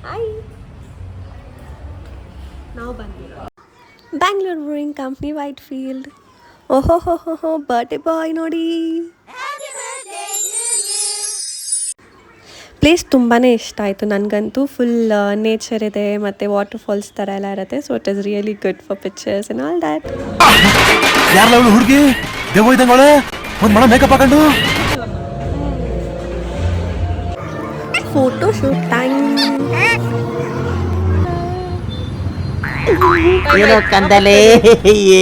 Hi, ನಾವು ಬಂದಿರೋ Bangalore brewing company white field. ಓಹೋ ಹೋ ಹೋ ಹೋ, ಬರ್ಡೇ ಬಾಯ್ ನೋಡಿ. ಪ್ಲೇಸ್ ತುಂಬಾ ಇಷ್ಟ ಆಯಿತು ನನಗಂತೂ. ಫುಲ್ ನೇಚರ್ ಇದೆ ಮತ್ತು ವಾಟರ್ ಫಾಲ್ಸ್ ಥರ ಎಲ್ಲ ಇರುತ್ತೆ. So it is really good for pictures and all that. ಯಾರಲ್ಲ ಹುಡುಗಿ ದೇವ ಇದ್ದಂಗೆ ಒಂದು ಮಣ ಮೇಕಪ್ ಹಾಕೊಂಡು ಫೋಟೋ ಶೂಟ್ ಟೈಮ್. ಏನೋ ಕಂದಲೆ,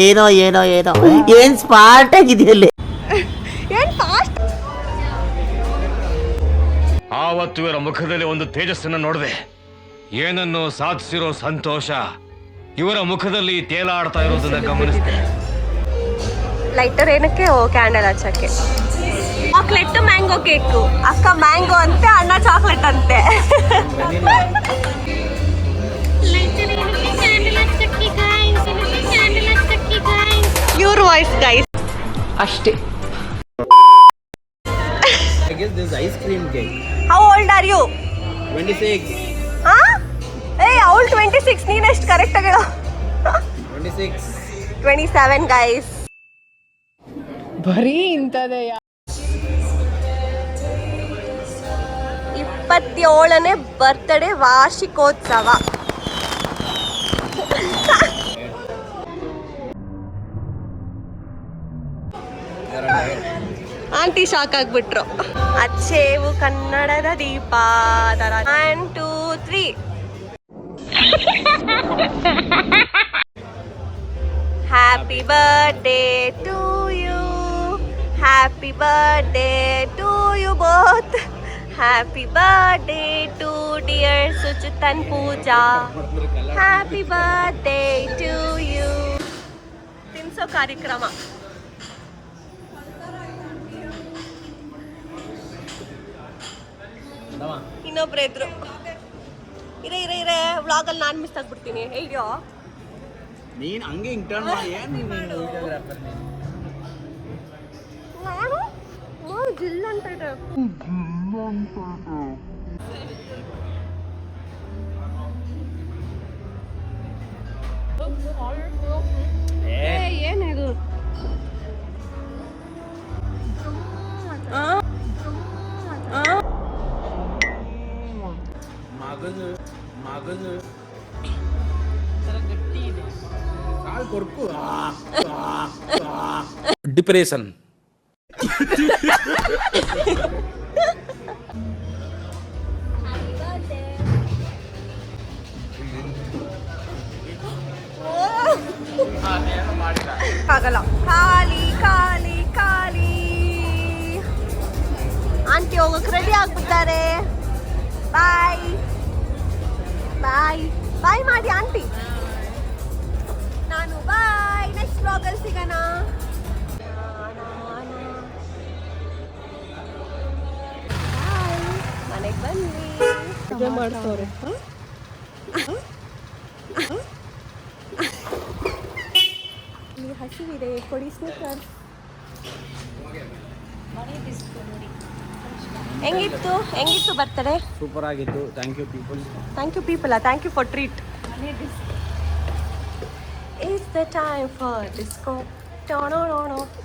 ಏನೋ ಏನೋ ಏನೋ ಏನ್ ಸ್ಮಾರ್ಟ್ ಆಗಿದೆಯಲ್ಲಿ. ಆವತ್ತು ಇವರ ಮುಖದಲ್ಲಿ ಒಂದು ತೇಜಸ್ಸನ್ನು ನೋಡಿದೆ. ಏನನ್ನು ಸಾಧಿಸಿರೋ ಸಂತೋಷ ಇವರ ಮುಖದಲ್ಲಿ ತೇಲಾಡ್ತಾ ಇರೋದನ್ನ ಗಮನಿಸಿದೆ. ಲೈಟರ್ ಏನಕ್ಕೆ? ಓ, ಕ್ಯಾಂಡಲ್ ಹಚ್ಚಕ್ಕೆ. Chocolate mango cake. ಅಕ್ಕ ಮ್ಯಾಂಗೋ ಅಂತೆ, ಅಣ್ಣ ಚಾಕ್ಲೇಟ್ ಅಂತೆ. Your voice, guys. ಅಷ್ಟೇ. I guess this ice cream cake. How old are you? 26. Hey, ಅವಳು 26. ನೀನು ಎಷ್ಟು ಕರೆಕ್ಟ್ ಆಗಿ ಹೇಳು? 26. 27, guys. ಬರೀ ಇಂಥದೆಯ. 27ನೇ ಬರ್ತ್ಡೇ ವಾರ್ಷಿಕೋತ್ಸವ. ಆಂಟಿ ಶಾಕ್ ಆಗ್ಬಿಟ್ರು. ಅಚ್ಚೇವು ಕನ್ನಡದ ದೀಪ. 1 2 3. Happy birthday to you. Happy birthday to you both. Happy birthday to dear Suchithan Pooja. Happy birthday to you. ತಿನ್ಸೋ ಕಾರ್ಯಕ್ರಮ. ಇನ್ನೊಬ್ರು ಇದ್ರು. ಇರೇ ವ್ಲಾಗಲ್ಲಿ ನಾನು ಮಿಸ್ ಆಗ್ಬಿಡ್ತೀನಿ. ಹೇಗಿಯೋ ನೀನ್ ಹಂಗೆ ಹಿಂಗ್ ಟರ್ನ್ ಮಾಡಿ ಏನ್ ನೀನು ವೀಡಿಯೋಗ್ರಾಫರ್ ನೀನು. ನಾನು ಜಿಲ್ಲ ಅಂತ ಇದೆ. ಏನಿದು? ಮಗನು ಕಾಲ್ ಕೊರ್ಕು ಡಿಪ್ರೆಷನ್. ಆಗಲ್ಲ. ಖಾಲಿ ಖಾಲಿ ಖಾಲಿ. ಆಂಟಿ ಹೋಗಕ್ಕೆ ರೆಡಿ ಆಗ್ಬಿಡ್ತಾರೆ. ಬಾಯ್ ಬಾಯ್ ಬಾಯ್ ಮಾಡಿ ಆಂಟಿ. ನಾನು ಬಾಯ್. ನೆಕ್ಸ್ಟ್ ವ್ಲಾಗಲ್ಲಿ ಸಿಗೋಣ. ಮನೆಗೆ ಬನ್ನಿ. ಮಾಡ್ತವ್ರೆ. ಇಲ್ಲಿ ಹಸಿವಿದೆ, ಕೊಡಿ ಸ್ನಿಕರ್ಸ್. ಹೆಂಗಿತ್ತು ಬರ್ತಡೆ? ಸೂಪರ್ ಆಗಿತ್ತು. Thank you people. Thank you people. Thank you for treat. It's the time for disco.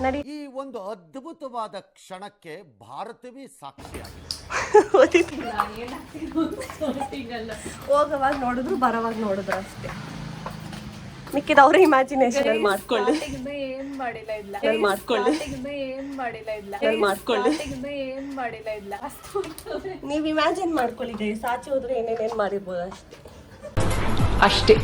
ನಡಿ. ಈ ಒಂದು ಅದ್ಭುತವಾದ ಕ್ಷಣಕ್ಕೆ ಭಾರತವೇ ಸಾಕ್ಷಿಯಾಗಿದೆ. ಹೋಗವಾಗ ನೋಡಿದ್ರು ಬರೋವಾಗ ನೋಡಿದ್ರು ಅಷ್ಟೇ. ಮಿಕ್ಕಿದ ಅವ್ರ ಇಮ್ಯಾಜಿನೇಷನ್ ಮಾಡ್ಕೊಳ್ಳಿ. ಏನ್ ಮಾಡಿಲ್ಲ ಇಲ್ಲ ಮಾಡ್ಕೊಳ್ಳಿ. ಏನ್ ಮಾಡಿಲ್ಲ ಇಲ್ಲ ಮಾಡ್ಕೊಳ್ಳಿ. ಏನ್ ಮಾಡಿಲ್ಲ ಇಲ್ಲ. ನೀವು ಇಮ್ಯಾಜಿನ್ ಮಾಡ್ಕೊಳ್ಳಿ. ಸಾಚಿ ಹೋದ್ರೆ ಏನೇನೇನ್ ಮಾಡಿರ್ಬೋದು ಅಷ್ಟೇ. ಅಷ್ಟೇ.